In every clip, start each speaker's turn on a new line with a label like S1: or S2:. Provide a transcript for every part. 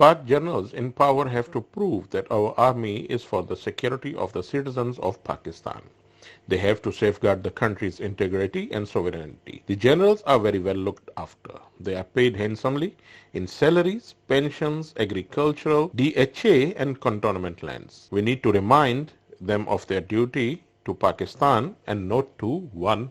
S1: Pak generals in power have to prove that our army is for the security of the citizens of Pakistan. They have to safeguard the country's integrity and sovereignty. The generals are very well looked after. They are paid handsomely in salaries, pensions, agricultural, DHA and cantonment lands. We need to remind them of their duty to Pakistan and not to one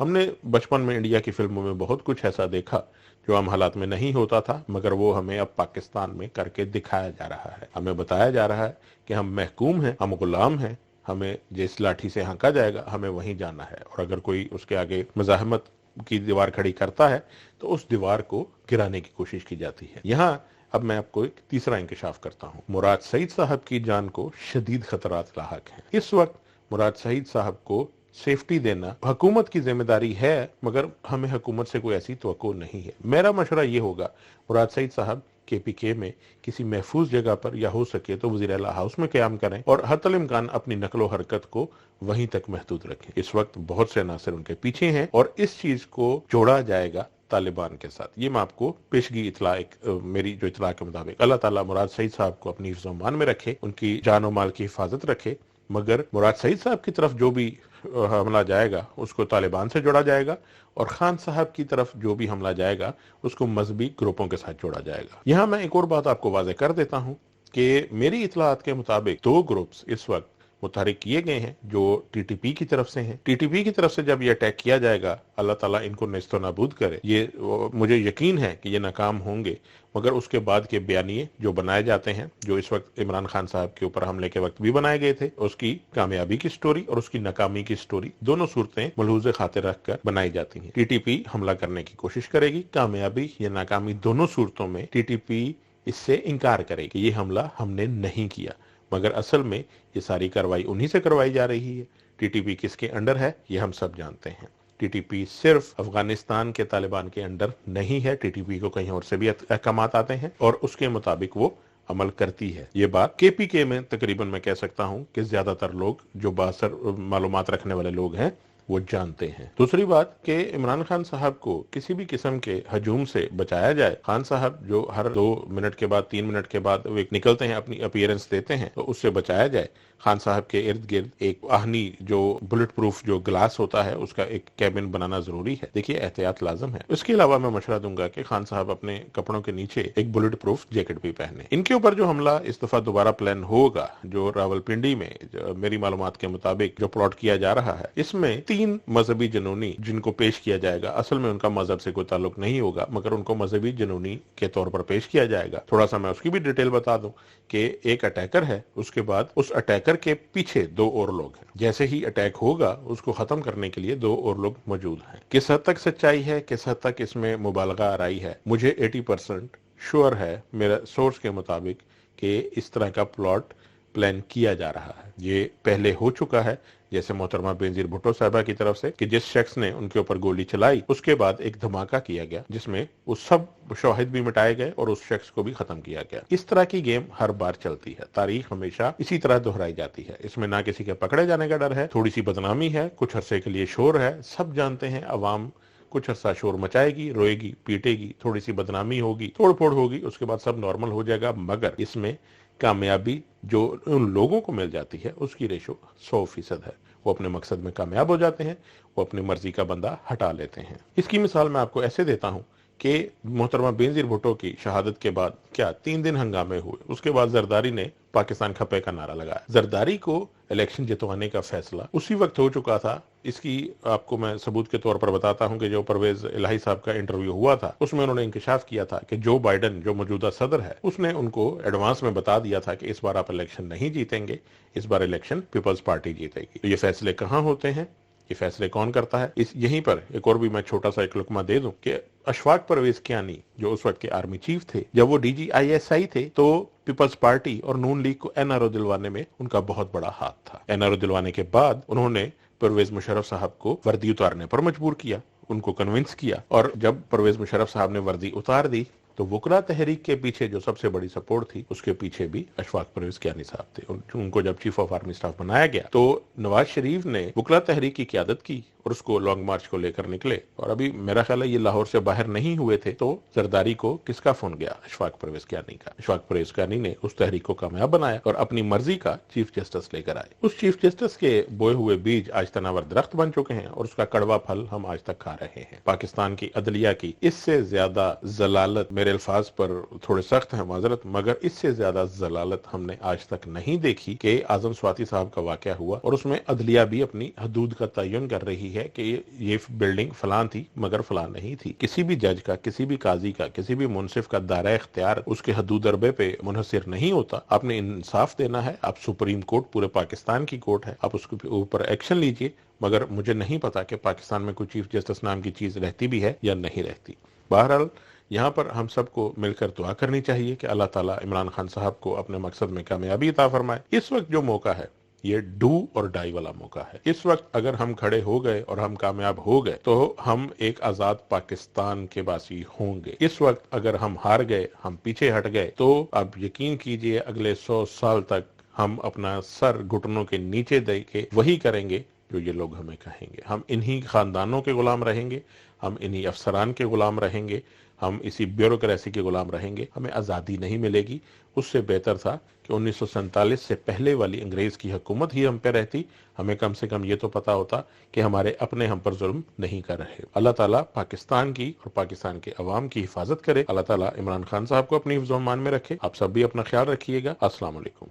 S1: ہم نے بچپن میں India کی فلموں میں بہت کچھ ایسا دیکھا جو عام حالات میں نہیں ہوتا تھا، مگر وہ ہمیں اب پاکستان میں کر کے دکھایا جا رہا ہے۔ ہمیں بتایا جا رہا ہے کہ ہم محکوم ہیں، ہم غلام ہیں، ہمیں جس لاٹھی سے ہانکا جائے گا ہمیں وہیں جانا ہے، اور اگر کوئی اس کے آگے مزاحمت کی دیوار کھڑی کرتا ہے تو اس دیوار کو گرانے کی کوشش کی جاتی ہے۔ یہاں اب میں آپ کو ایک تیسرا انکشاف کرتا ہوں۔ مراد سعید صاحب کی جان کو شدید خطرات لاحق ہیں۔ اس وقت مراد سعید صاحب کو سیفٹی دینا حکومت کی ذمہ داری ہے، مگر ہمیں حکومت سے کوئی ایسی توقع نہیں ہے۔ میرا مشورہ یہ ہوگا مراد سعید صاحب کے پی کے میں کسی محفوظ جگہ پر یا ہو سکے تو وزیر اعلیٰ ہاؤس میں قیام کریں اور حتی الامکان اپنی نقل و حرکت کو وہیں تک محدود رکھیں۔ اس وقت بہت سے عناصر ان کے پیچھے ہیں اور اس چیز کو جوڑا جائے گا طالبان کے ساتھ۔ یہ میں آپ کو پیشگی اطلاع میری جو اطلاع کے مطابق، اللہ تعالیٰ مراد سعید صاحب کو اپنی حفظ و امان میں رکھے، ان کی جان و مال کی حفاظت رکھے، مگر مراد سعید صاحب کی طرف جو بھی حملہ جائے گا اس کو طالبان سے جوڑا جائے گا، اور خان صاحب کی طرف جو بھی حملہ جائے گا اس کو مذہبی گروپوں کے ساتھ جوڑا جائے گا۔ یہاں میں ایک اور بات آپ کو واضح کر دیتا ہوں کہ میری اطلاعات کے مطابق 2 گروپس اس وقت متحرک کیے گئے ہیں جو ٹی ٹی پی کی طرف سے ہیں۔ ٹی ٹی پی کی طرف سے جب یہ اٹیک کیا جائے گا، اللہ تعالیٰ ان کو نیست و نابود کرے، یہ مجھے یقین ہے کہ یہ ناکام ہوں گے، مگر اس کے بعد کے بیانیے جو بنائے جاتے ہیں، جو اس وقت عمران خان صاحب کے اوپر حملے کے وقت بھی بنائے گئے تھے، اس کی کامیابی کی سٹوری اور اس کی ناکامی کی سٹوری، دونوں صورتیں ملحوظ خاطر رکھ کر بنائی جاتی ہیں۔ ٹی ٹی پی حملہ کرنے کی کوشش کرے گی، کامیابی یا ناکامی دونوں صورتوں میں ٹی ٹی پی اس سے انکار کرے کہ یہ حملہ ہم نے نہیں کیا، مگر اصل میں یہ ساری کارروائی انہی سے کروائی جا رہی ہے۔ ٹی ٹی پی کس کے انڈر ہے یہ ہم سب جانتے ہیں۔ ٹی ٹی پی صرف افغانستان کے طالبان کے انڈر نہیں ہے، ٹی ٹی پی کو کہیں اور سے بھی احکامات آتے ہیں اور اس کے مطابق وہ عمل کرتی ہے۔ یہ بات کے پی کے میں تقریباً میں کہہ سکتا ہوں کہ زیادہ تر لوگ جو بااثر معلومات رکھنے والے لوگ ہیں وہ جانتے ہیں۔ دوسری بات کہ عمران خان صاحب کو کسی بھی قسم کے ہجوم سے بچایا جائے۔ خان صاحب جو ہر 2 منٹ کے بعد 3 منٹ کے بعد وہ نکلتے ہیں، اپنی اپیئرنس دیتے ہیں، تو اس سے بچایا جائے۔ خان صاحب کے ارد گرد ایک آہنی جو بلٹ پروف جو گلاس ہوتا ہے اس کا ایک کیبن بنانا ضروری ہے۔ دیکھیے احتیاط لازم ہے۔ اس کے علاوہ میں مشورہ دوں گا کہ خان صاحب اپنے کپڑوں کے نیچے ایک بلٹ پروف جیکٹ بھی پہنے۔ ان کے اوپر جو حملہ اس دفعہ دوبارہ پلان ہوگا، جو راولپنڈی میں میری معلومات کے مطابق جو پلاٹ کیا جا رہا ہے، اس میں 3 مذہبی جنونی جن کو پیش کیا جائے گا، اصل میں ان کا مذہب سے کوئی تعلق نہیں ہوگا، مگر ان کو مذہبی جنونی کے طور پر پیش کیا جائے گا۔ تھوڑا سا میں اس کی بھی ڈیٹیل بتا دوں کہ ایک اٹیکر ہے، اس کے بعد اس اٹیکر کے پیچھے 2 اور لوگ ہیں۔ جیسے ہی اٹیک ہوگا اس کو ختم کرنے کے لیے 2 اور لوگ موجود ہیں۔ کس حد تک سچائی ہے، کس حد تک اس میں مبالغہ آرائی ہے، مجھے 80% شور ہے میرا سورس کے مطابق کہ اس طرح کا پلاٹ پلان کیا جا رہا ہے۔ یہ پہلے ہو چکا ہے، جیسے محترمہ بینظیر بھٹو صاحبہ کی طرف سے کہ جس شخص نے ان کے اوپر گولی چلائی اس کے بعد ایک دھماکہ کیا گیا جس میں وہ سب شواہد بھی مٹائے گئے اور اس شخص کو بھی ختم کیا گیا۔ اس طرح کی گیم ہر بار چلتی ہے، تاریخ ہمیشہ اسی طرح دہرائی جاتی ہے۔ اس میں نہ کسی کے پکڑے جانے کا ڈر ہے، تھوڑی سی بدنامی ہے، کچھ عرصے کے لیے شور ہے، سب جانتے ہیں عوام کچھ عرصہ شور مچائے گی، روئے گی، پیٹے گی، تھوڑی سی بدنامی ہوگی، توڑ پھوڑ ہوگی، اس کے بعد سب نارمل ہو جائے گا، مگر اس میں کامیابی جو ان لوگوں کو مل جاتی ہے اس کی ریشو 100% ہے۔ وہ اپنے مقصد میں کامیاب ہو جاتے ہیں، وہ اپنی مرضی کا بندہ ہٹا لیتے ہیں۔ اس کی مثال میں آپ کو ایسے دیتا ہوں کہ محترمہ بینظیر بھٹو کی شہادت کے بعد کیا 3 دن ہنگامے ہوئے، اس کے بعد زرداری نے پاکستان کھپے کا نعرہ لگایا۔ زرداری کو الیکشن جتوانے کا فیصلہ اسی وقت ہو چکا تھا۔ اس کی آپ کو میں ثبوت کے طور پر بتاتا ہوں کہ جو پرویز الہی صاحب کا انٹرویو ہوا تھا اس میں انہوں نے انکشاف کیا تھا کہ جو بائیڈن جو موجودہ صدر ہے اس نے ان کو ایڈوانس میں بتا دیا تھا کہ اس بار آپ الیکشن نہیں جیتیں گے، اس بار الیکشن پیپلز پارٹی جیتے گی۔ تو یہ فیصلے کہاں ہوتے ہیں، یہ فیصلے کون کرتا ہے؟ یہیں پر ایک اور بھی میں چھوٹا سا ایک لقمہ دے دوں کہ اشفاق پرویز کیانی جو اس وقت کے آرمی چیف تھے، جب وہ DGISI تھے تو پیپلز پارٹی اور نون لیگ کو NRO دلوانے میں ان کا بہت بڑا ہاتھ تھا۔ NRO دلوانے کے بعد انہوں نے پرویز مشرف صاحب کو وردی اتارنے پر مجبور کیا، ان کو کنونس کیا، اور جب پرویز مشرف صاحب نے وردی اتار دی تو وکلا تحریک کے پیچھے جو سب سے بڑی سپورٹ تھی اس کے پیچھے بھی اشفاق پرویز کیانی صاحب تھے۔ ان کو جب چیف آف آرمی سٹاف بنایا گیا تو نواز شریف نے وکلا تحریک کی قیادت کی اور اس کو لانگ مارچ کو لے کر نکلے، اور ابھی میرا خیال ہے یہ لاہور سے باہر نہیں ہوئے تھے تو زرداری کو کس کا فون گیا؟ اشفاق پرویز کیانی کا۔ اشفاق پرویز کیانی نے اس تحریک کو کامیاب بنایا اور اپنی مرضی کا چیف جسٹس لے کر آئے۔ اس چیف جسٹس کے بوئے ہوئے بیج آج تناور درخت بن چکے ہیں اور اس کا کڑوا پھل ہم آج تک کھا رہے ہیں۔ پاکستان کی عدلیہ کی اس سے زیادہ ضلالت میرے میرے الفاظ پر تھوڑے سخت ہیں، معذرت، مگر اس سے زیادہ ضلالت ہم نے آج تک نہیں دیکھی کہ اعظم سواتی صاحب کا واقعہ ہوا اور اس میں عدلیہ بھی اپنی حدود کا تعین کر رہی ہے کہ یہ بلڈنگ فلاں تھی مگر فلاں نہیں تھی۔ کسی بھی جج کا، کسی بھی قاضی کا، کسی بھی منصف کا دائرہ اختیار اس کے حدود اربے پہ منحصر نہیں ہوتا۔ آپ نے انصاف دینا ہے، آپ سپریم کورٹ پورے پاکستان کی کورٹ ہے، آپ اس کے اوپر ایکشن لیجئے، مگر مجھے نہیں پتا کہ پاکستان میں کوئی چیف جسٹس نام کی چیز رہتی بھی ہے یا نہیں رہتی۔ بہرحال یہاں پر ہم سب کو مل کر دعا کرنی چاہیے کہ اللہ تعالیٰ عمران خان صاحب کو اپنے مقصد میں کامیابی عطا فرمائے۔ اس وقت جو موقع ہے یہ ڈو اور ڈائی والا موقع ہے۔ اس وقت اگر ہم کھڑے ہو گئے اور ہم کامیاب ہو گئے تو ہم ایک آزاد پاکستان کے باسی ہوں گے۔ اس وقت اگر ہم ہار گئے، ہم پیچھے ہٹ گئے، تو اب یقین کیجئے اگلے 100 سال تک ہم اپنا سر گھٹنوں کے نیچے دے کے وہی کریں گے جو یہ لوگ ہمیں کہیں گے۔ ہم انہی خاندانوں کے غلام رہیں گے، ہم انہی افسران کے غلام رہیں گے، ہم اسی بیوروکریسی کے غلام رہیں گے۔ ہمیں آزادی نہیں ملے گی۔ اس سے بہتر تھا کہ 1947 سے پہلے والی انگریز کی حکومت ہی ہم پہ رہتی، ہمیں کم سے کم یہ تو پتا ہوتا کہ ہمارے اپنے ہم پر ظلم نہیں کر رہے۔ اللہ تعالیٰ پاکستان کی اور پاکستان کے عوام کی حفاظت کرے۔ اللہ تعالیٰ عمران خان صاحب کو اپنی حفظ و امان میں رکھے۔ آپ سب بھی اپنا خیال رکھیے گا۔ السلام علیکم۔